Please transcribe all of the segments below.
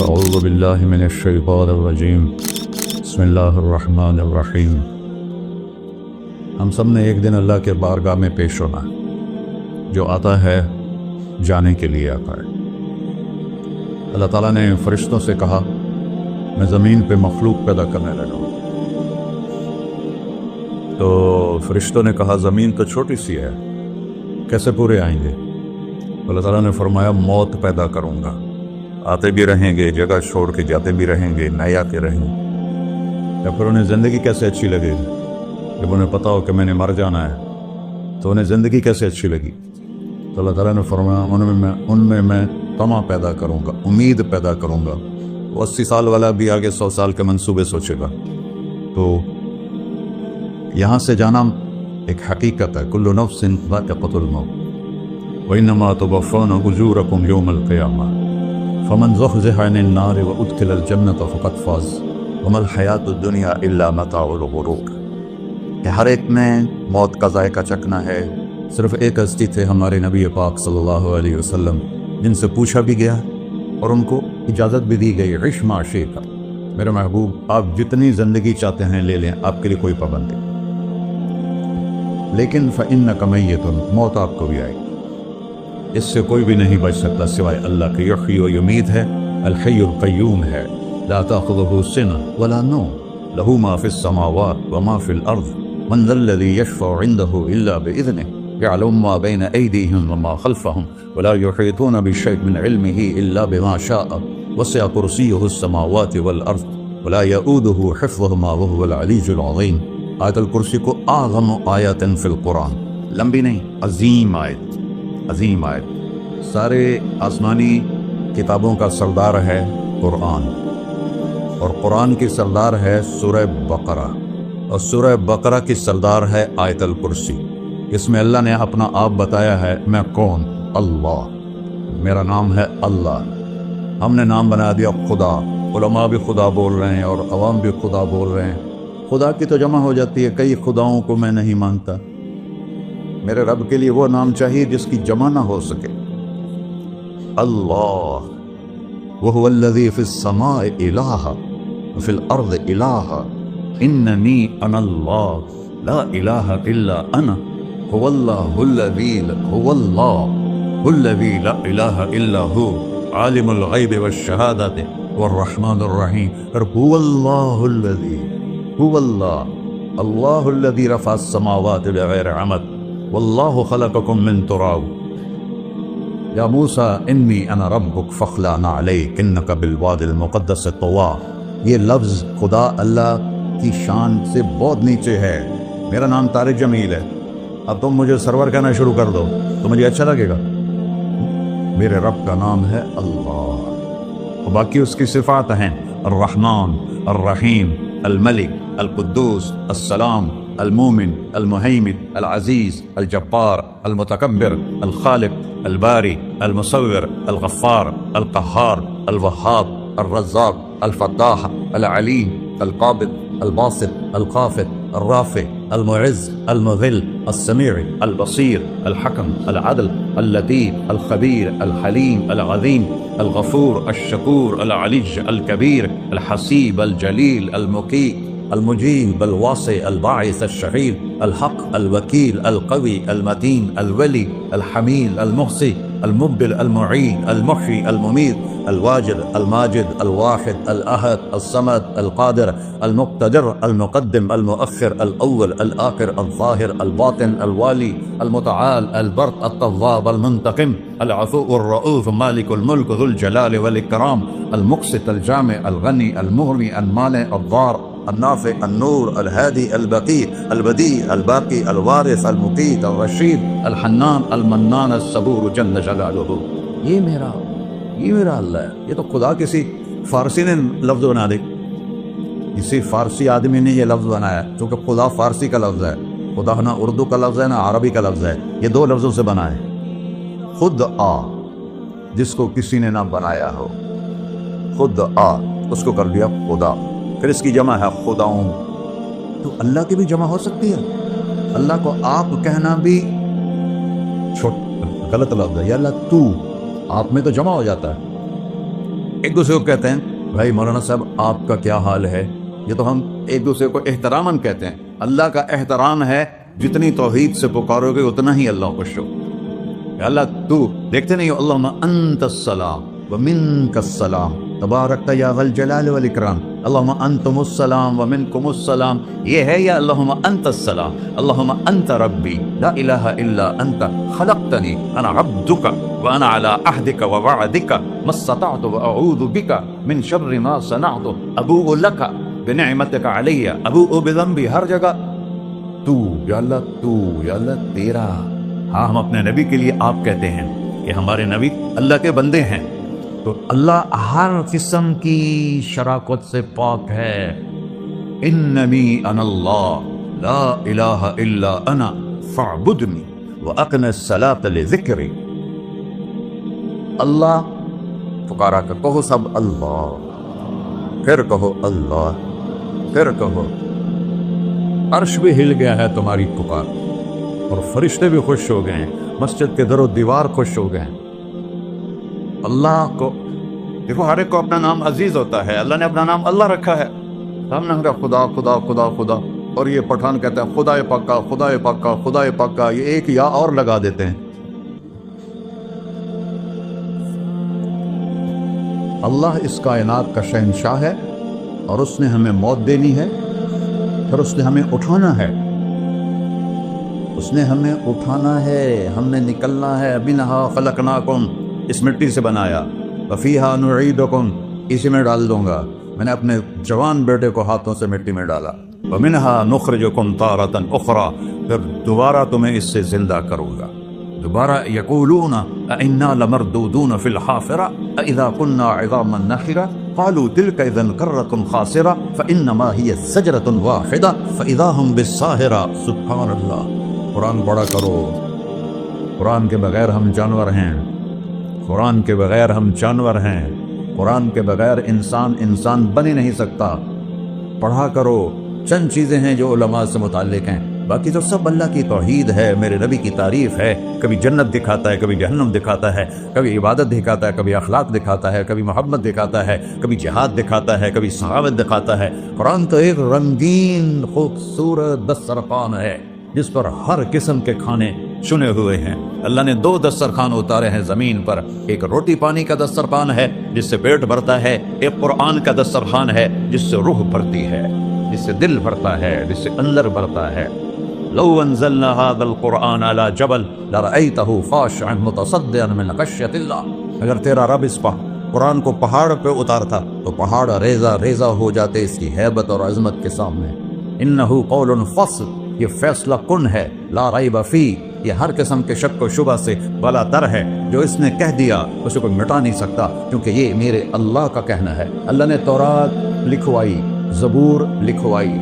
أعوذ بالله من الشیطان الرجیم بسم اللہ الرحمن الرحیم۔ ہم سب نے ایک دن اللہ کے بارگاہ میں پیش ہونا ہے۔ جو آتا ہے جانے کے لیے آتا ہے۔ اللہ تعالیٰ نے فرشتوں سے کہا میں زمین پہ مخلوق پیدا کرنے لگا ہوں۔ تو فرشتوں نے کہا زمین تو چھوٹی سی ہے، کیسے پورے آئیں گے؟ اللہ تعالیٰ نے فرمایا موت پیدا کروں گا، آتے بھی رہیں گے، جگہ چھوڑ کے جاتے بھی رہیں گے، نئے آتے رہیں گے۔ یا پھر انہیں زندگی کیسے اچھی لگے جب انہیں پتا ہو کہ میں نے مر جانا ہے، تو انہیں زندگی کیسے اچھی لگی؟ تو اللہ تعالیٰ نے فرمایا ان میں میں طمع پیدا کروں گا، امید پیدا کروں گا۔ وہ 80 سال والا بھی آگے 100 سال کے منصوبے سوچے گا۔ تو یہاں سے جانا ایک حقیقت ہے، کل نفس ذائقۃ الموت وانما توفون اجورکم یوم القیامہ فمن زحزح عن النار وادخل الجنة فقد فاز وما الحیاۃ الدنیا الا متاع الغرور۔ کہ ہر ایک نے موت کا ذائقہ چکھنا ہے۔ صرف ایک ہستی تھے ہمارے نبی پاک صلی اللہ علیہ وسلم، جن سے پوچھا بھی گیا اور ان کو اجازت بھی دی گئی، عش ما شئت، میرے محبوب آپ جتنی زندگی چاہتے ہیں لے لیں، آپ کے لیے کوئی پابندی، لیکن فإنک میت، موت آپ کو بھی آئے گی۔ اس سے کوئی بھی نہیں بچ سکتا سوائے اللہ کے۔ یحیی و یمیت ہے، الحی القیوم ہے، لا تأخذہ سنہ ولا نوم، لہ ما فی السماوات وما فی الارض، من ذا الذی یشفع عندہ الا بإذنہ، یعلم ما بین ایدیہم وما خلفہم ولا یحیطون بشیء من علمہ الا بما شاء، وسع کرسیہ السماوات والارض ولا یؤودہ حفظہما وہو العلی العظیم۔ آیت الکرسی کو اعظم آیت فی القرآن، لمبی نہیں، عظیم آیت، عظیم آیت۔ سارے آسمانی کتابوں کا سردار ہے قرآن، اور قرآن کی سردار ہے سورہ بقرہ، اور سورہ بقرہ کی سردار ہے آیت الکرسی۔ اس میں اللہ نے اپنا آپ بتایا ہے، میں کون؟ اللہ، میرا نام ہے اللہ۔ ہم نے نام بنا دیا خدا، علماء بھی خدا بول رہے ہیں اور عوام بھی خدا بول رہے ہیں۔ خدا کی تو جمع ہو جاتی ہے، کئی خداؤں کو میں نہیں مانتا۔ میرے رب کے لیے وہ نام چاہیے جس کی جمع نہ ہو سکے۔ اللہ وہو الذی فی السماء الہ وفی الارض الہ اننی انا اللہ لا الہ الا انا هو اللہ الذی لا الہ الا هو عالم الغیب والشہادۃ والرحمن الرحیم۔ هو اللہ الذی، هو اللہ الذی رفع السماوات بغیر عمد واللہ خلقکم من تراب یا موسیٰ انی انا ربک فاخلع نعلیک انک بالوادی المقدس طویٰ۔ یہ لفظ خدا اللہ کی شان سے بہت نیچے ہے۔ میرا نام طارق جمیل ہے، اب تم مجھے سرور کہنا شروع کر دو تو مجھے اچھا لگے گا؟ میرے رب کا نام ہے اللہ، اور باقی اس کی صفات ہیں الرحمن، الرحیم، الملک، القدوس، السلام، المومن، المہیمن، العزیز، الجبار، المتکبر، الخالق، الباری، المصور، الغفار، القہار، الوہاب، الرزاق، الفتاح، العلیم، القابض، الباسط، الخافض، الرافع، المعز، المذل، السمیع، البصیر، الحکم، العدل، اللطیف، الخبیر، الحلیم، العظیم، الغفور، الشکور، العلی، الکبیر، الحسیب، الجلیل، المقیت، المجیب، الواسع، الباعث، الشہید، الحق، الوکیل، القوی، المتین، الولی، الحمید، المحصی، المبدل، المعین، المحیی، الممیت، الواجد، الماجد، الواحد، الاحد، الصمد، القادر، المقتدر، المقدم، المؤخر، الاول، الآخر، الظاہر، الباطن، الوالی، المتعال، البر، التواب، المنتقم، العفو، الرؤوف، مالک الملک، ذو الجلال والاکرام، المقسط، الجامع، الغنی، المغنی، المانع، الضار، النافع، النور، الهادي، البقي، البديع، الباقي، الوارث، المقيت، الرشيد، الحنان، المنان، الصبور جل جلالہ۔ یہ میرا اللہ ہے۔ یہ تو خدا کسی فارسی نے لفظ بنا دی، کسی فارسی آدمی نے یہ لفظ بنایا، کیونکہ خدا فارسی کا لفظ ہے، خدا نہ اردو کا لفظ ہے نہ عربی کا لفظ ہے، یہ دو لفظوں سے بنا ہے۔ خود آ، جس کو کسی نے نہ بنایا ہو، خود آ، اس کو کر دیا خدا۔ پھر اس کی جمع ہے خداؤں، تو اللہ کی بھی جمع ہو سکتی ہے۔ اللہ کو آپ کہنا بھی غلط لفظ ہے، یا اللہ تو، آپ میں تو جمع ہو جاتا ہے۔ ایک دوسرے کو کہتے ہیں بھائی مولانا صاحب آپ کا کیا حال ہے، یہ تو ہم ایک دوسرے کو احتراماً کہتے ہیں۔ اللہ کا احترام ہے جتنی توحید سے پکارو گے اتنا ہی اللہ خوش ہو۔ اللہ تو دیکھتے نہیں ہو، اللہم انت السلام ومنک السلام تبارکت یا ذا الجلال والاکرام، اللہم انتم السلام ومنکم السلام، یہ ہے یا اللہم انت السلام، اللہم انت ربی لا الہ الا انت خلقتنی انا عبدک وانا علی عہدک ووعدک ما استطعت واعوذ بک من شر ما صنعت ابوء لک بنعمتک علی ابوء بذنبی، ہر جگہ تو یا اللہ، تو یا اللہ تیرا۔ ہاں ہم اپنے نبی کے لیے آپ کہتے ہیں کہ ہمارے نبی اللہ کے بندے ہیں، تو اللہ ہر قسم کی شراکت سے پاک ہے۔ اننی انا اللہ لا الہ الا انا فاعبدنی واقم الصلاۃ لذکری۔ اللہ پکارا کر کہو سب اللہ، پھر کہو اللہ، پھر کہو۔ عرش بھی ہل گیا ہے تمہاری پکار، اور فرشتے بھی خوش ہو گئے ہیں، مسجد کے در و دیوار خوش ہو گئے ہیں۔ اللہ کو دیکھو، ہر ایک کو اپنا نام عزیز ہوتا ہے، اللہ نے اپنا نام اللہ رکھا ہے۔ ہم نے کہا خدا خدا خدا خدا، اور یہ پٹھان کہتا ہے خدا پاکا خدا پاکا خدا پاکا، یہ ایک یا اور لگا دیتے ہیں۔ اللہ اس کائنات کا شہنشاہ ہے، اور اس نے ہمیں موت دینی ہے، پھر اس نے ہمیں اٹھانا ہے، اس نے ہمیں اٹھانا ہے، ہم نے نکلنا ہے۔ منہا خلقناکم، اس مٹی سے بنایا، وفیہا نعیدکم، اسی میں ڈال دوں گا۔ میں نے اپنے جوان بیٹے کو ہاتھوں سے مٹی میں ڈالا۔ ومنہا نخرجکم تارۃ اخری، پھر دوبارہ تمہیں اس سے زندہ کروں گا۔ دوبارہ یقولون انا لمردودون فی الحافرہ اذا كنا عظاما نخرہ قالوا تلك اذا کرۃ خاسرہ فانما هي زجرۃ واحدہ فاذا هم بالساہرہ۔ سبحان اللہ۔ قرآن پڑھا کرو، قرآن کے بغیر ہم جانور ہیں، قرآن کے بغیر ہم جانور ہیں، قرآن کے بغیر انسان بن ہی نہیں سکتا۔ پڑھا کرو، چند چیزیں ہیں جو علماء سے متعلق ہیں، باقی تو سب اللہ کی توحید ہے، میرے نبی کی تعریف ہے۔ کبھی جنت دکھاتا ہے، کبھی جہنم دکھاتا ہے، کبھی عبادت دکھاتا ہے، کبھی اخلاق دکھاتا ہے، کبھی محبت دکھاتا ہے، کبھی جہاد دکھاتا ہے، کبھی سخاوت دکھاتا ہے۔ قرآن تو ایک رنگین خوبصورت دسترخوان ہے جس پر ہر قسم کے کھانے چنے ہوئے ہیں۔ اللہ نے 2 دسترخوان اتارے ہیں زمین پر، ایک روٹی پانی کا دسترخوان ہے جس سے پیٹ بھرتا ہے، ایک قرآن کا دسترخوان ہے جس سے روح بھرتی ہے، جس سے دل بھرتا ہے، جس سے اندر بھرتا ہے۔ لو انزلنا هذا القرآن على جبل لرأيته خاشعا متصدعا من خشية اللہ، اگر تیرا رب اس قرآن کو پہاڑ پہ اتارتا تو پہاڑ ریزہ ریزہ ہو جاتے اس کی ہیبت اور عظمت کے سامنے۔ انه قول فصل، یہ فیصلہ کن ہے، لا ریب فیہ، یہ ہر قسم کے شک و شبہ سے بلا تر ہے۔ جو اس نے کہہ دیا اسے کوئی مٹا نہیں سکتا، کیونکہ یہ میرے اللہ کا کہنا ہے۔ اللہ نے تورات لکھوائی، زبور لکھوائی،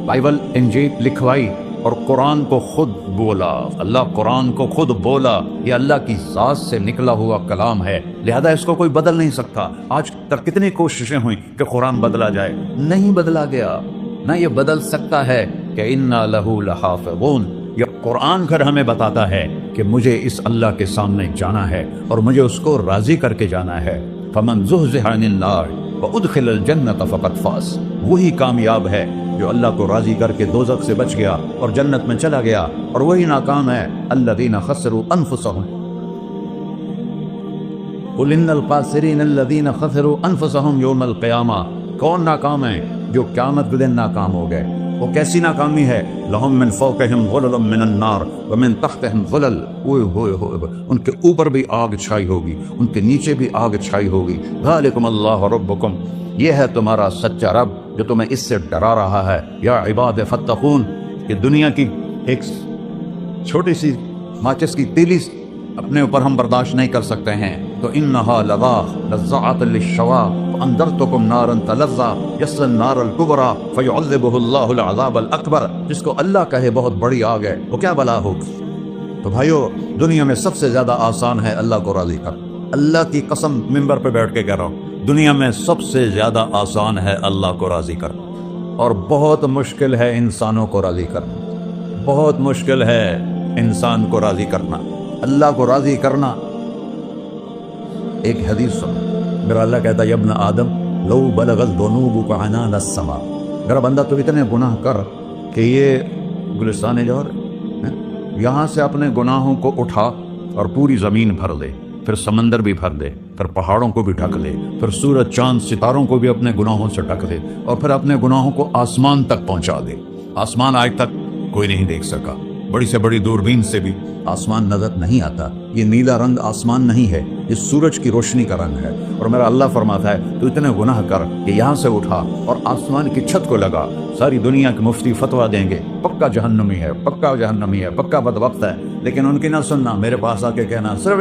بائبل انجیل لکھوائی، اور قرآن کو خود بولا۔ اللہ قرآن کو خود بولا، یہ اللہ کی ذات سے نکلا ہوا کلام ہے، لہذا اس کو کوئی بدل نہیں سکتا۔ آج تک کتنی کوششیں ہوئیں کہ قرآن بدلا جائے، نہیں بدلا گیا، نہ یہ بدل سکتا ہے کہ انا لہو لحافظون۔ یہ قرآن گھر ہمیں بتاتا ہے کہ مجھے اس اللہ کے سامنے جانا ہے اور مجھے اس کو راضی کر کے جانا ہے۔ فمن زحزح عن النار وادخل الجنۃ فقد فاز، وہی کامیاب ہے جو اللہ کو راضی کر کے دوزخ سے بچ گیا اور جنت میں چلا گیا، اور وہی ناکام ہے الذین خسروا انفسهم۔ قل ان الخاسرین الذین خسروا انفسهم یوم القیامہ، کون ناکام ہے؟ جو قیامت کے دن ناکام ہو گئے۔ وہ کیسی ناکامی ہے؟ لہم من فوقہم ظلل من النار ومن تحتہم ظلل، ان کے اوپر بھی آگ چھائی ہوگی، ان کے نیچے بھی آگ چھائی ہوگی۔ ذالکم اللہ ربکم، یہ ہے تمہارا سچا رب جو تمہیں اس سے ڈرا رہا ہے۔ یا عباد فتقون، کہ دنیا کی ایک چھوٹی سی ماچس کی تیلی اپنے اوپر ہم برداشت نہیں کر سکتے ہیں، تو انہا لظا نزاعۃ للشوا فانذرتکم نارا تلظی یصلی النار الکبری فیعذبہ اللہ العذاب الاکبر، جس کو اللہ کہے بہت بڑی آگ ہے، وہ کیا بلا ہوگی۔ تو بھائیو، دنیا میں سب سے زیادہ آسان ہے اللہ کو راضی کر، اللہ کی قسم ممبر پہ بیٹھ کے کہہ رہا ہوں، دنیا میں سب سے زیادہ آسان ہے اللہ کو راضی کرنا، اور بہت مشکل ہے انسانوں کو راضی کرنا، بہت مشکل ہے انسان کو راضی کرنا۔ اللہ کو راضی کرنا، ایک حدیث سنو، میرا اللہ کہتا ہے ابن آدم لو بلغت ذنوبک عنان السما، میرا بندہ تو اتنے گناہ کر کہ یہ گلستان جوہر یہاں سے اپنے گناہوں کو اٹھا اور پوری زمین بھر دے، پھر سمندر بھی بھر دے، پھر پہاڑوں کو بھی ڈھک لے، پھر سورج چاند ستاروں کو بھی اپنے گناہوں سے ڈھک دے، اور پھر اپنے گناہوں کو آسمان تک پہنچا دے۔ آسمان آج تک کوئی نہیں دیکھ سکا، بڑی سے بڑی دوربین سے بھی آسمان نظر نہیں آتا۔ یہ نیلا رنگ آسمان نہیں ہے، یہ سورج کی روشنی کا رنگ ہے۔ اور میرا اللہ فرماتا ہے تو اتنے گناہ کر کہ یہاں سے اٹھا اور آسمان کی چھت کو لگا، ساری دنیا کے مفتی فتویٰ دیں گے پکا جہنمی ہے، پکا جہنمی ہے، پکا بدبخت ہے، لیکن ان کی نہ سننا، میرے پاس آ کے کہنا صرف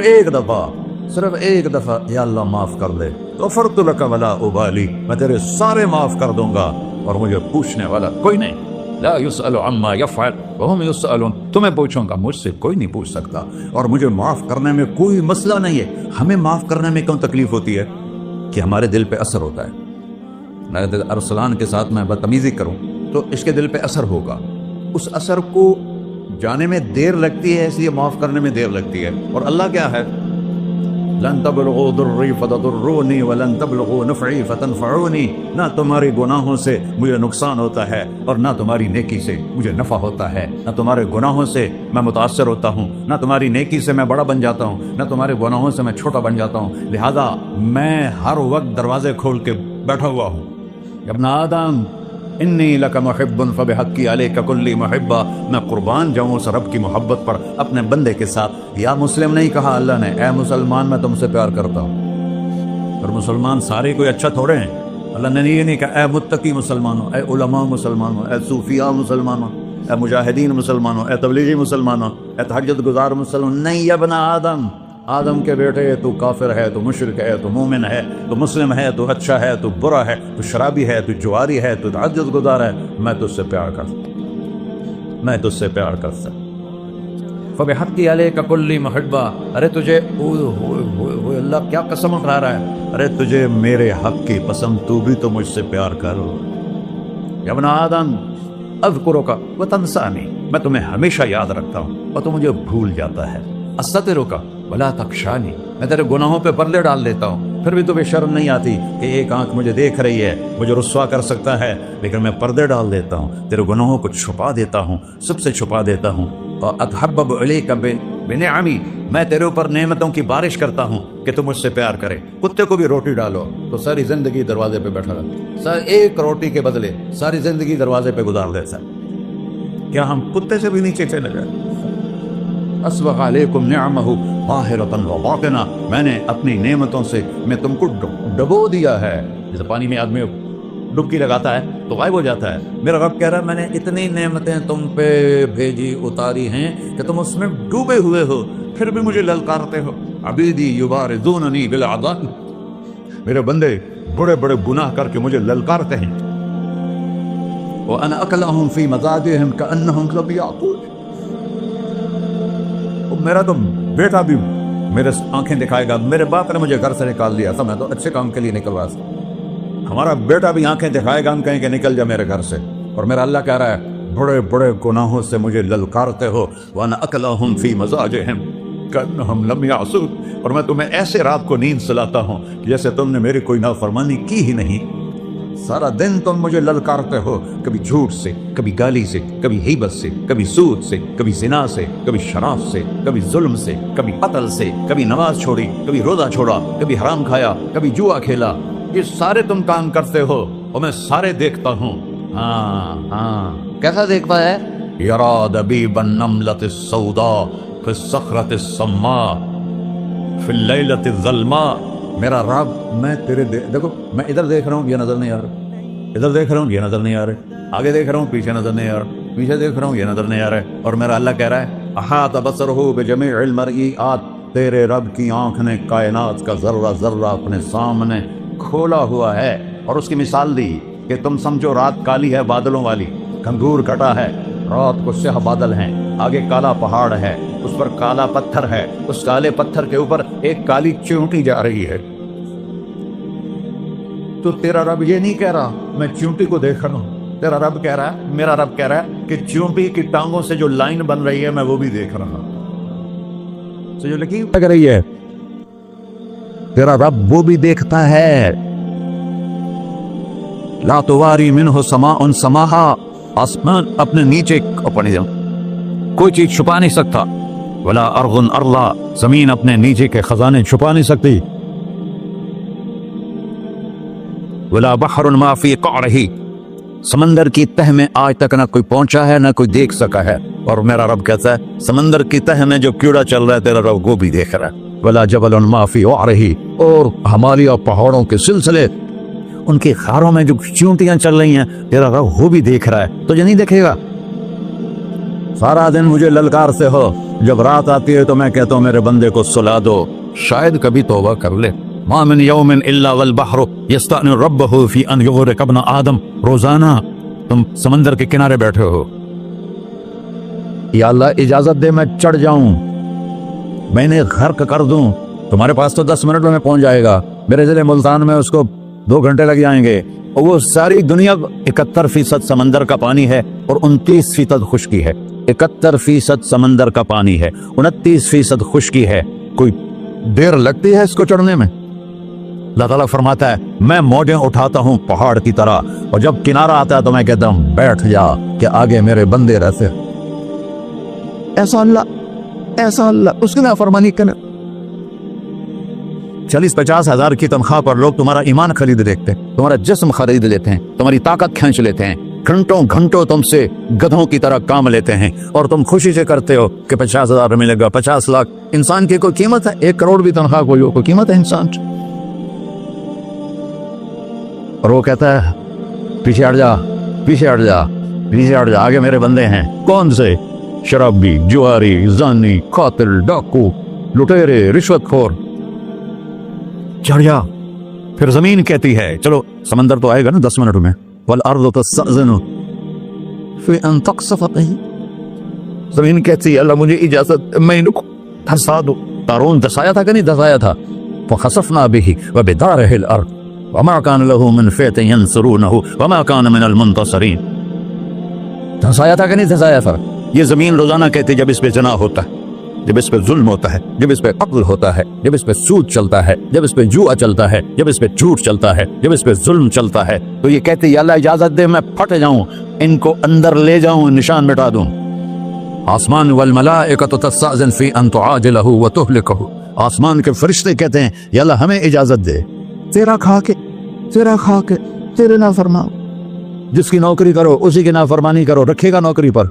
ایک دفعہ یا اللہ معاف کر دے، غفرت لک ولا ابالی، میں تیرے سارے معاف کر دوں گا اور مجھے پوچھنے والا کوئی نہیں۔ لا يسأل عما يفعل وهم يسألون، تمہیں پوچھوں گا، مجھ سے کوئی نہیں پوچھ سکتا، اور مجھے معاف کرنے میں کوئی مسئلہ نہیں ہے۔ ہمیں معاف کرنے میں کیوں تکلیف ہوتی ہے؟ کہ ہمارے دل پہ اثر ہوتا ہے۔ میں ارسلان کے ساتھ میں بدتمیزی کروں تو اس کے دل پہ اثر ہوگا، اس اثر کو جانے میں دیر لگتی ہے، اس لیے معاف کرنے میں دیر لگتی ہے۔ اور اللہ کیا ہے؟ لن تبلغوا ضرری فتضرونی ولن تبلغوا نفعی فتنفعونی، نہ تمہارے گناہوں سے مجھے نقصان ہوتا ہے اور نہ تمہاری نیکی سے مجھے نفع ہوتا ہے۔ نہ تمہارے گناہوں سے میں متاثر ہوتا ہوں، نہ تمہاری نیکی سے میں بڑا بن جاتا ہوں، نہ تمہارے گناہوں سے میں چھوٹا بن جاتا ہوں، لہذا میں ہر وقت دروازے کھول کے بیٹھا ہوا ہوں۔ ابن آدم انی لک محب فبحقی علیک کلی محبہ، میں قربان جاؤں اس رب کی محبت پر اپنے بندے کے ساتھ۔ یا مسلم نہیں کہا اللہ نے، اے مسلمان میں تم سے پیار کرتا ہوں۔ اور مسلمان سارے کوئی اچھا تھوڑے ہیں، اللہ نے یہ نہیں کہا اے متقی مسلمانوں، اے علماء مسلمانوں، اے صوفیاء مسلمانوں، اے مجاہدین مسلمانوں، اے تبلیغی مسلمانوں، اے تہجد گزار مسلمان، نہیں ابن آدم، آدم کے بیٹے، تو کافر ہے، تو مشرک ہے، تو مومن ہے، تو مسلم ہے، تو اچھا ہے، تو برا ہے، تو شرابی ہے، تو جواری ہے، تو تہجد گزار ہے، میں تجھ سے پیار کرتا فبحقی علیک کلی محبہ۔ ارے تجھے اللہ کیا قسم اٹھا رہا ہے؟ ارے تجھے میرے حق کی قسم، تو بھی تو مجھ سے پیار کر۔ یا ابن آدم اذکرک وتنسانی، میں تمہیں ہمیشہ یاد رکھتا ہوں اور تو مجھے بھول جاتا ہے۔ استترک ولا تخشانی، میں تیرے گناہوں پہ پردے ڈال دیتا ہوں، پھر بھی تمہیں شرم نہیں آتی کہ ایک آنکھ مجھے دیکھ رہی ہے، مجھے رسوا کر سکتا ہے، لیکن میں پردے ڈال دیتا ہوں، تیرے گناہوں کو چھپا دیتا ہوں، سب سے چھپا دیتا ہوں۔ اور اتحبب الیک بنعمی، میں تیرے اوپر نعمتوں کی بارش کرتا ہوں کہ تم مجھ سے پیار کرے۔ کتے کو بھی روٹی ڈالو تو ساری زندگی دروازے پہ بیٹھا رہتا، ایک روٹی کے بدلے ساری زندگی دروازے پہ گزار دیتا۔ کیا ہم کتے سے بھی نیچے چلے گئے؟ اسبغ علیکم نعمہ ظاہرۃ و باطنہ، میں نے اپنی نعمتوں سے میں تم کو ڈبو دیا ہے۔ جیسے پانی میں آدمی ڈبکی لگاتا ہے تو غائب ہو جاتا ہے، میرا رب کہہ رہا ہے میں نے اتنی نعمتیں تم پہ بھیجی، اتاری ہیں کہ تم اس میں ڈوبے ہوئے ہو، پھر بھی مجھے للکارتے ہو۔ عبیدی یبارزوننی بالعذاب، میرے بندے بڑے بڑے گناہ کر کے مجھے للکارتے ہیں۔ وَأَنَا أَكْلَهُمْ فِي مَزَاجِهِمْ كَأَنَّهُمْ لَمْ يَعْقُلُونَ، میرا تو بیٹا بھی میرے آنکھیں دکھائے گا، میرے باپ نے مجھے گھر سے نکال دیا تھا، میں تو اچھے کام کے لیے نکلوا تھا، ہمارا بیٹا بھی آنکھیں دکھائے گا، ہم کہیں کہ نکل جا میرے گھر سے۔ اور میرا اللہ کہہ رہا ہے بڑے بڑے گناہوں سے مجھے للکارتے ہو۔ وَأَنَا أَكْلَهُمْ فِي مَزَاجِهِمْ كَأَنَّهُمْ لَمْ يَعْصُونَ، اور میں تمہیں ایسے رات کو نیند سلاتا ہوں جیسے تم نے میری کوئی نافرمانی کی ہی نہیں۔ سارا دن تم مجھے للکارتے ہو، کبھی جھوٹ سے، کبھی گالی سے، کبھی غیبت سے، کبھی سود سے، کبھی زنا سے، کبھی شراب سے، کبھی ظلم سے، کبھی قتل سے، کبھی نماز چھوڑی، کبھی روزہ چھوڑا، کبھی حرام کھایا، کبھی جوا کھیلا۔ یہ سارے تم کام کرتے ہو اور میں سارے دیکھتا ہوں۔ ہاں کیسا دیکھتا ہے؟ یرا دبیب النملۃ السوداء فی الصخرۃ الصماء فی اللیلۃ الظلماء، میرا رب میں تیرے دیکھو، میں ادھر دیکھ رہا ہوں یہ نظر نہیں آ رہا، ادھر دیکھ رہا ہوں یہ نظر نہیں آ رہا، آگے دیکھ رہا ہوں پیچھے نظر نہیں آ رہا، پیچھے دیکھ رہا ہوں یہ نظر نہیں آ رہا، اور میرا اللہ کہہ رہا ہے احاط بصرہ بجمیع المرئیات، تیرے رب کی آنکھ نے کائنات کا ذرہ ذرہ اپنے سامنے کھولا ہوا ہے۔ اور اس کی مثال دی کہ تم سمجھو رات کالی ہے بادلوں والی، گھنگور کٹا ہے، رات کو سیاہ بادل ہیں، آگے کالا پہاڑ ہے، اس پر کالا پتھر ہے، اس کالے پتھر کے اوپر ایک کالی چیونٹی جا رہی ہے۔ تو تیرا رب یہ نہیں کہہ رہا میں چیونٹی کو دیکھ رہا ہوں، تیرا رب کہہ رہا ہے، میرا رب کہہ رہا ہے کہ چیونٹی کی ٹانگوں سے جو لائن بن رہی ہے میں وہ بھی دیکھ رہا ہوں، جو لکیر لگ رہی ہے تیرا رب وہ بھی دیکھتا ہے. لا تواری منہ سماء سماہا، آسمان اپنے نیچے کوئی چیز چھپا نہیں سکتا. ولا ارض ارضا، زمین اپنے نیچے کے خزانے چھپا نہیں سکتی. ولا بحر ما فی قعرہ، سمندر کی تہ میں آج تک نہ کوئی پہنچا ہے نہ کوئی دیکھ سکا ہے، اور میرا رب کہتا ہے سمندر کی تہ میں جو کیڑا چل رہا ہے تیرا رب وہ بھی دیکھ رہا ہے. ولا جبل ما فی وعرہ، اور ہمالیہ اور پہاڑوں کے سلسلے، ان کی خاروں میں جو چونٹیاں چل رہی ہیں تیرا رب وہ بھی دیکھ رہا ہے. تجھے نہیں دیکھے گا؟ سارا دن مجھے للکارتے ہو، جب رات آتی ہے تو میں کہتا ہوں میرے بندے کو سلا دو، شاید کبھی توبہ کر لے. ما من یوم الا والبحر یستأنی ربہ فی ان یغرق ابن آدم. روزانہ تم سمندر کے کنارے بیٹھے ہو، یا اللہ اجازت دے میں چڑھ جاؤں، میں نے غرق کر دوں. تمہارے پاس تو 10 منٹ میں پہنچ جائے گا، میرے ضلع ملتان میں اس کو 2 گھنٹے لگ جائیں گے. اور وہ ساری دنیا 71% سمندر کا پانی ہے اور 29% خشکی ہے. 71% سمندر کا پانی ہے، 29% خشکی ہے. کوئی دیر لگتی ہے اس کو چڑھنے میں؟ اللہ تعالیٰ فرماتا ہے میں موجیں اٹھاتا ہوں پہاڑ کی طرح، اور جب کنارہ آتا ہے تو میں کہتا ہوں بیٹھ جا کہ آگے میرے بندے رہتے. ایسا اللہ اس کی نافرمانی کرنا. 40-50 ہزار کی تنخواہ پر لوگ تمہارا ایمان خرید لیتے ہیں، تمہارا جسم خرید لیتے ہیں، تمہاری طاقت کھینچ لیتے ہیں، گھنٹوں گھنٹوں تم سے گدھوں کی طرح کام لیتے ہیں، اور تم خوشی سے کرتے ہو کہ 50,000 ملے گا، 50 لاکھ. انسان کی کوئی قیمت ہے؟ 1 کروڑ بھی تنخواہ کوئی قیمت ہے انسان؟ اور وہ کہتا ہے پیچھے ہٹ جا، پیچھے ہٹ جا، پیچھے ہٹ جا، آگے میرے بندے ہیں. کون سے؟ شرابی، جواری، زانی، قاتل، ڈاکو، لٹیرے، رشوت خور. چڑھ جا. پھر زمین کہتی ہے چلو سمندر تو آئے گا نا 10 منٹ میں. والارض تستأذن فی ان تقصف بہ، زمین کہتی ہے اللہ مجھے اجازت میں ان کو دھسا دوں. قارون دھسایا تھا کہ نہیں دھسایا تھا؟ فخسفنا بہ وبدارہ الارض وما كان له من فئة ينصرونه وما كان من المنتصرين. دھسایا تھا کہ نہیں دھسایا تھا؟ یہ زمین روزانہ کہتی جب اس پہ زنا ہوتا ہے، جب اس پہ ظلم ہوتا ہے، جب اس پہ قتل ہوتا ہے، جب اس پہ سود چلتا ہے، جب اس پہ جوا چلتا ہے، جب اس پہ جھوٹ چلتا ہے، جب اس پہ ظلم چلتا ہے، تو یہ کہتے یا اللہ اجازت دے میں پھٹ جاؤں، ان کو اندر لے جاؤں، نشان مٹا دوں. آسمان والملائکۃ تستأذن فی ان تعاجلہ وتہلکہ، آسمان کے فرشتے کہتے ہیں یا اللہ ہمیں اجازت دے تیرا کھا کے تیرے نافرمان، جس کی نوکری کرو اسی کی نافرمانی کرو، رکھے گا نوکری پر.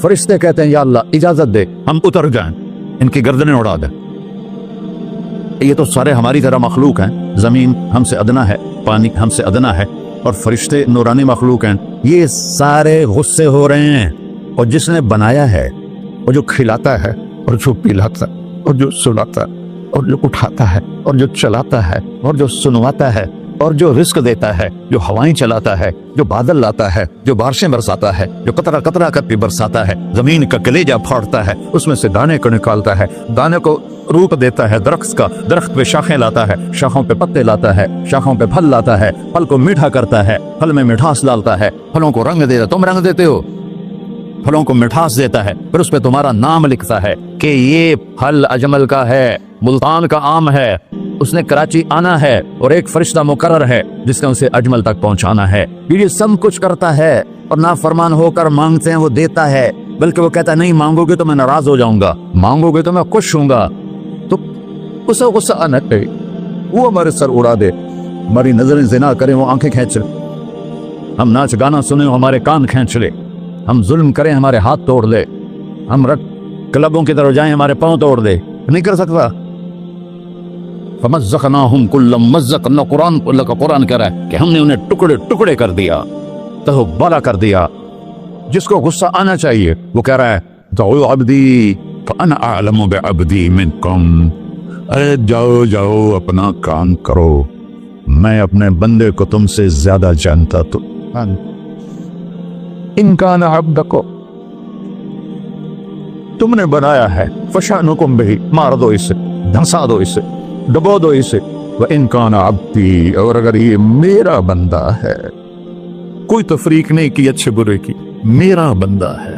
فرشتے کہتے ہیں یا اللہ اجازت دے ہم اتر جائیں، ان کی گردنیں اڑا دیں. یہ تو سارے ہماری طرح مخلوق ہیں، زمین ہم سے ادنا ہے، پانی ہم سے ادنا ہے، اور فرشتے نورانی مخلوق ہیں. یہ سارے غصے ہو رہے ہیں، اور جس نے بنایا ہے، اور جو کھلاتا ہے، اور جو پلاتا ہے، اور جو سلاتا ہے، اور جو اٹھاتا ہے، اور جو چلاتا ہے، اور جو سنواتا ہے، اور جو رزق دیتا ہے، جو ہوائیں چلاتا ہے، جو بادل لاتا ہے، جو بارشیں برساتا ہے، جو قطرہ قطرہ کر کے برساتا ہے، زمین کا کلیجہ پھاڑتا ہے، اس میں سے دانے کو نکالتا ہے، دانے کو روپ دیتا ہے درخت کا، درخت پہ شاخیں لاتا ہے، شاخوں پہ پتے لاتا ہے، شاخوں پہ پھل لاتا ہے، پھل کو میٹھا کرتا ہے، پھل میں مٹھاس ڈالتا ہے، پھلوں کو رنگ دیتا ہے. تم رنگ دیتے ہو، پھلوں کو مٹھاس دیتا ہے، پھر اس پہ تمہارا نام لکھتا ہے کہ یہ پھل اجمل کا ہے، ملتان کا آم ہے، اس نے کراچی آنا ہے، اور ایک فرشتہ مقرر ہے جس نے اسے اجمل تک پہنچانا ہے. یہ سب کچھ کرتا ہے، اور نافرمان ہو کر مانگتے ہیں وہ دیتا ہے، بلکہ وہ کہتا ہے نہیں مانگو گے تو میں ناراض ہو جاؤں گا، مانگو گے تو میں خوش ہوں گا. تو اسے غصہ آنا چاہیے، وہ ہمارے سر اڑا دے، ہماری نظریں زنا کریں وہ آنکھیں کھینچ لے، ہم ناچ گانا سنیں ہمارے کان کھینچ لے، ہم ظلم کریں ہمارے ہاتھ توڑ لے، ہم کلبوں کی طرف جائیں ہمارے پاؤں توڑ دے. نہیں کر سکتا. فمزقناہم کل ممزق، اللہ کا قرآن کہہ رہا ہے کہ ہم نے انہیں ٹکڑے ٹکڑے کر دیا، تہو بالا کر دیا. جس کو غصہ آنا چاہیے وہ کہہ رہا ہے دعو عبدی فانا اعلم بعبدی منکم، ارے جاؤ جاؤ اپنا کام کرو، میں اپنے بندے کو تم سے زیادہ جانتا. تو ان کان عبدکو، تم نے بنایا ہے، فشانکم بہی، مار دو اسے، دھنسا دو اسے، ڈبو دو اسے. وَإِن كَانَ عَبْدِي، اور اگر یہ میرا بندہ ہے، کوئی تفریق نہیں کی اچھے برے کی، میرا بندہ ہے،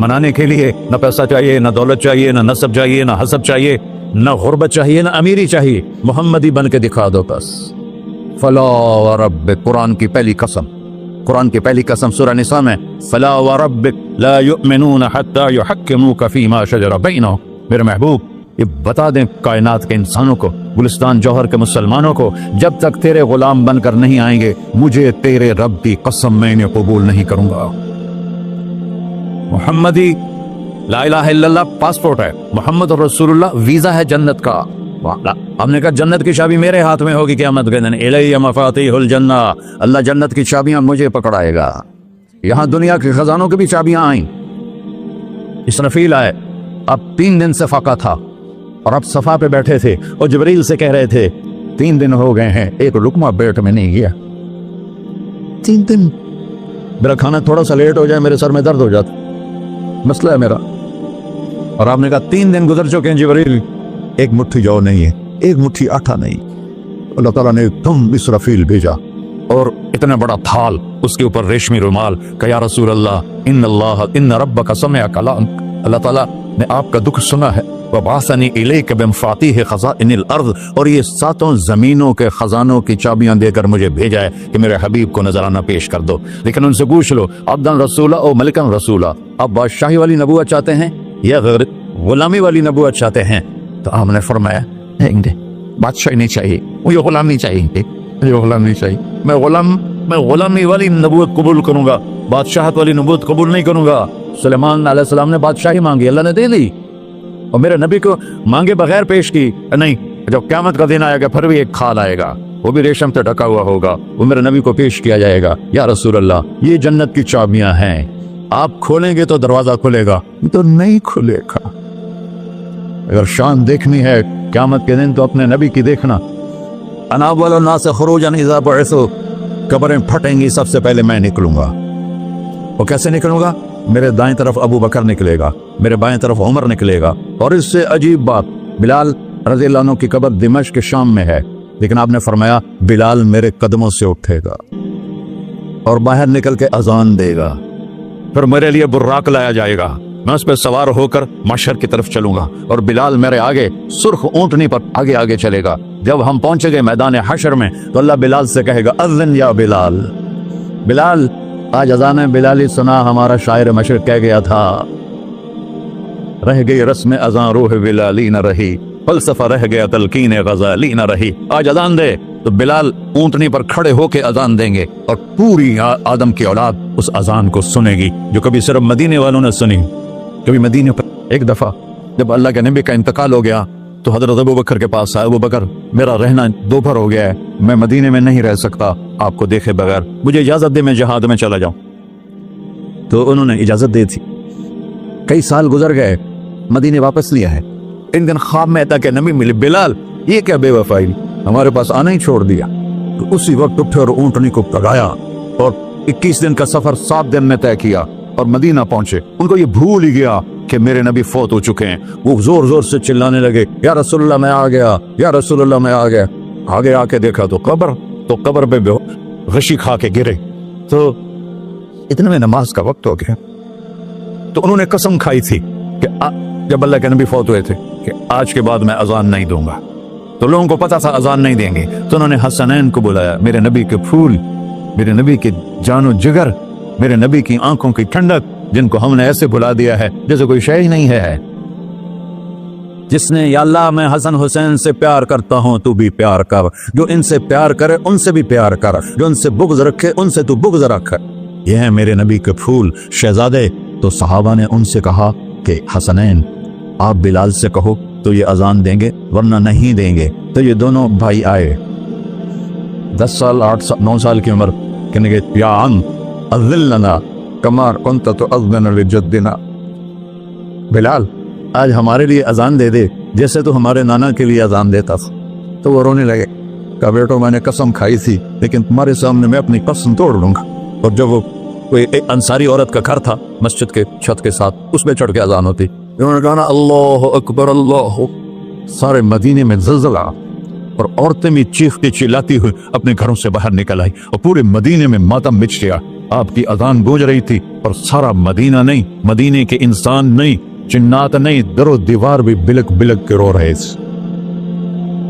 منانے کے لیے نہ پیسہ چاہیے، نہ دولت چاہیے، نہ نسب چاہیے، نہ حسب چاہیے، نہ غربت چاہیے، نہ امیری چاہیے، محمدی بن کے دکھا دو بس۔ فلا وربک، قرآن کی پہلی قسم، قرآن کی پہلی قسم سورہ نساء میں، فلا وربک لا یؤمنون حتی یحکموک فیما شجر بینہم، میرے محبوب یہ بتا دیں کائنات کے انسانوں کو، گلستان جوہر کے مسلمانوں کو، جب تک تیرے غلام بن کر نہیں آئیں گے مجھے تیرے رب کی قسم میں انہیں قبول نہیں کروں گا۔ محمدی لا الہ الا اللہ پاسپورٹ ہے، محمد رسول اللہ ویزا ہے جنت کا۔ ہم نے کہا جنت کی چابی میرے ہاتھ میں ہوگی قیامت کے دن، الی مفاتیح الجنہ، اللہ جنت کی چابیاں مجھے پکڑائے گا۔ یہاں دنیا کے خزانوں کی بھی چابیاں آئیں۔ اسرافیل آئے، اب 3 دن سے فاقہ تھا اور اب صفا پہ بیٹھے تھے اور جبریل سے کہہ رہے تھے 3 دن ہو گئے ہیں ایک لقمہ پیٹ میں نہیں گیا، 3 دن میرا کھانا تھوڑا سا لیٹ ہو جائے میرے سر میں درد ہو جاتا، مسئلہ ہے میرا۔ اور آپ نے کہا 3 دن گزر چکے ہیں جبریل، ایک مٹھی جو نہیں ہے، ایک مٹھی آٹا نہیں۔ اللہ تعالیٰ نے تم اسرافیل بھیجا اور اتنا بڑا تھال، اس کے اوپر ریشمی رومال، کہ یا رسول اللہ ان ربک سمع کلامک، اللہ تعالیٰ نے آپ کا دکھ سنا ہے، وبعثنی الیک بمفاتیح خزائن الارض، اور یہ 7 زمینوں کے خزانوں کی چابیاں دے کر مجھے بھیجا ہے کہ میرے حبیب کو نذرانہ پیش کر دو۔ لیکن ان سے پوچھ لو عبدن رسولہ او ملکن رسولہ، آپ بادشاہی والی نبوت چاہتے ہیں یا غلامی والی نبوت چاہتے ہیں؟ تو آپ نے فرمایا نہیں، بادشاہی نہیں چاہیے، مجھے غلام نہیں چاہیے، مجھے غلام نہیں چاہیے، میں غلامی والی نبوت قبول کروں گا، بادشاہت والی نبوت قبول نہیں کروں گا۔ سلیمان علیہ السلام نے بادشاہی مانگی، اللہ نے دے دی، اور میرے نبی کو مانگے بغیر پیش کی نہیں۔ جب قیامت کا دن آئے گا پھر بھی ایک کھال آئے گا، وہ بھی ریشم سے ڈھکا ہوا ہوگا، وہ میرے نبی کو پیش کیا جائے گا، یا رسول اللہ یہ جنت کی چابیاں ہیں، آپ کھولیں گے تو دروازہ کھلے گا، تو نہیں کھلے گا۔ اگر شان دیکھنی ہے قیامت کے دن تو اپنے نبی کی دیکھنا۔ انا اول الناس خروجا اذا بعثوا، قبریں پھٹیں گی سب سے پہلے میں نکلوں گا۔ وہ کیسے نکلوں گا؟ میرے دائیں طرف ابو بکر نکلے گا، میرے بائیں طرف عمر نکلے گا، اور اس سے عجیب بات، بلال رضی اللہ عنہ کی قبر دمشق کے شام میں ہے، لیکن آپ نے فرمایا بلال میرے قدموں سے اٹھے گا اور باہر نکل کے اذان دے گا، پھر میرے لیے براق لایا جائے گا، میں اس پہ سوار ہو کر محشر کی طرف چلوں گا، اور بلال میرے آگے سرخ اونٹنی پر آگے آگے چلے گا۔ جب ہم پہنچے گئے میدان حشر میں تو اللہ بلال سے کہے گا اذن یا بلال، بلال آج اذان بلالی سنا، ہمارا شاعر مشرق کہہ گیا تھا، رہ گئی رسم اذان روح بلالی نہ رہی، فلسفہ رہ گیا تلقین غزالی نہ رہی۔ آج اذان دے تو بلال اونٹنی پر کھڑے ہو کے اذان دیں گے، اور پوری آدم کی اولاد اس اذان کو سنے گی، جو کبھی صرف مدینے والوں نے سنی۔ کبھی مدینے پر ایک دفعہ جب اللہ کے نبی کا انتقال ہو گیا تو حضرت ابو بکر کے پاس آیا، ابو بکر میرا رہنا دوپہر ہو گیا ہے، میں مدینے میں نہیں رہ سکتا آپ کو دیکھے بغیر، مجھے اجازت دے میں جہاد میں چلا جاؤں۔ تو انہوں نے اجازت دی تھی۔ کئی سال گزر گئے، مدینے واپس لیا ہے، ان دن خواب میں تھا کہ نبی ملے، بلال یہ کیا بے وفائی، ہمارے پاس آنا ہی چھوڑ دیا۔ تو اسی وقت اٹھے اور اونٹنی کو پگایا اور 21 دن کا سفر 7 دن میں طے کیا اور مدینہ پہنچے۔ ان کو یہ بھول ہی گیا کہ میرے نبی فوت ہو چکے ہیں، وہ زور زور سے چلانے لگے یا رسول اللہ میں آ گیا، یا رسول اللہ میں آ گیا۔ آگے آ کے دیکھا تو قبر پہ غشی کھا کے گرے، تو اتنے میں نماز کا وقت ہو گیا۔ تو انہوں نے قسم کھائی تھی کہ جب اللہ کے نبی فوت ہوئے تھے کہ آج کے بعد میں اذان نہیں دوں گا، تو لوگوں کو پتا تھا اذان نہیں دیں گے، تو انہوں نے حسنین کو بلایا، میرے نبی کے پھول، میرے نبی کے جان و جگر، میرے نبی کی آنکھوں کی ٹھنڈک، جن کو ہم نے ایسے بلا دیا ہے جیسے کوئی شے ہی نہیں ہے۔ جس نے یا اللہ میں حسن حسین سے پیار کرتا ہوں تو بھی پیار کر، جو ان سے پیار کرے ان سے بھی پیار کر، جو ان سے بغض رکھے ان سے تو بغض رکھ۔ یہ ہے میرے نبی کے پھول شہزادے۔ تو صحابہ نے ان سے کہا کہ حسنین آپ بلال سے کہو تو یہ اذان دیں گے، ورنہ نہیں دیں گے۔ تو یہ دونوں بھائی آئے، 10 سال 8 سال 9 سال کی عمر، کہنے گے یا عم اذن لنا کما کنت تؤذن لجدنا، بلال آج ہمارے لیے اذان دے دے جیسے تو ہمارے نانا کے لیے اذان دیتا تھا۔ تو وہ رونے لگے، کہا بیٹو میں نے قسم کھائی تھی لیکن تمہارے سامنے میں اپنی قسم توڑ لوں گا۔ اور جب وہ کوئی ایک انصاری عورت کا گھر تھا مسجد کے چھت کے ساتھ، اس میں چڑھ کے اذان ہوتی، انہوں نے کہا اللہ اکبر اللہ، سارے مدینے میں زلزلہ، اور عورتیں بھی چیختی چلاتی ہوئی اپنے گھروں سے باہر نکل آئی، اور پورے مدینے میں ماتم مچ گیا۔ آپ کی اذان گونج رہی تھی اور سارا مدینہ نہیں، مدینے کے انسان نہیں، جنات نہیں، در و دیوار بھی بلک بلک کے رو رہے تھے۔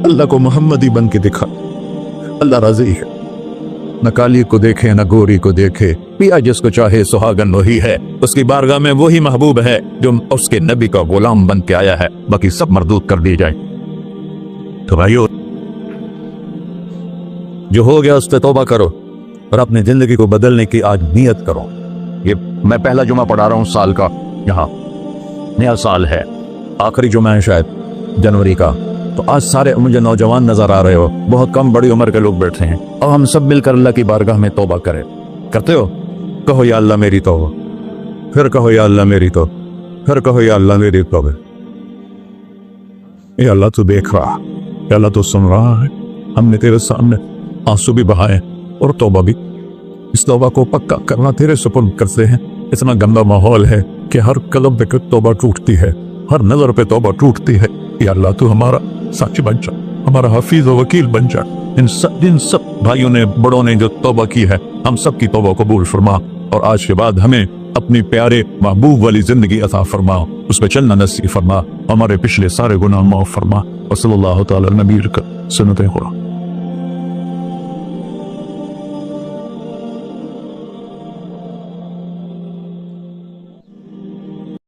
اللہ کو محمدی بن کے دکھا، اللہ راضی ہے۔ نہ کالی کو دیکھے نہ گوری کو دیکھے، پیا جس کو چاہے سہاگن وہی ہے، اس کی بارگاہ میں وہی محبوب ہے جو اس کے نبی کا غلام بن کے آیا ہے، باقی سب مردود کر دی جائے۔ تو بھائیو، جو ہو گیا اس پہ توبہ کرو اور اپنی زندگی کو بدلنے کی آج نیت کرو۔ یہ میں پہلا جمعہ پڑھا رہا ہوں سال کا، یہاں نیا سال ہے، آخری جمعہ ہے شاید جنوری کا، تو آج سارے مجھے نوجوان نظر آ رہے ہو، بہت کم بڑی عمر کے لوگ بیٹھے ہیں، اور ہم سب مل کر اللہ کی بارگاہ میں توبہ کریں۔ کرتے ہو؟ کہو یا اللہ میری توبہ، پھر کہو یا اللہ میری توبہ، پھر کہو یا اللہ میری توبہ۔ اے اللہ تو دیکھ رہا، اے اللہ تو سن رہا ہے، ہم نے تیرے سامنے آنسو بھی بہائے اور توبہ بھی، اس توبہ کو پکا کرنا تیرے سپرد کرتے ہیں۔ اتنا گندا ماحول ہے کہ ہر قدم پہ توبہ ٹوٹتی ہے، ہر نظر پہ توبہ ٹوٹتی ہے۔ یا اللہ تو ہمارا سچ بن جا، ہمارا حفیظ و وکیل بن جا۔ ان سب بھائیوں نے، بڑوں نے جو توبہ کی ہے، ہم سب کی توبہ قبول فرما، اور آج کے بعد ہمیں اپنی پیارے محبوب والی زندگی عطا فرما، اس پہ چلنا نصیب فرما، ہمارے پچھلے سارے گناہ معاف فرما۔ وصلی اللہ تعالی نبی کا سنت خدا۔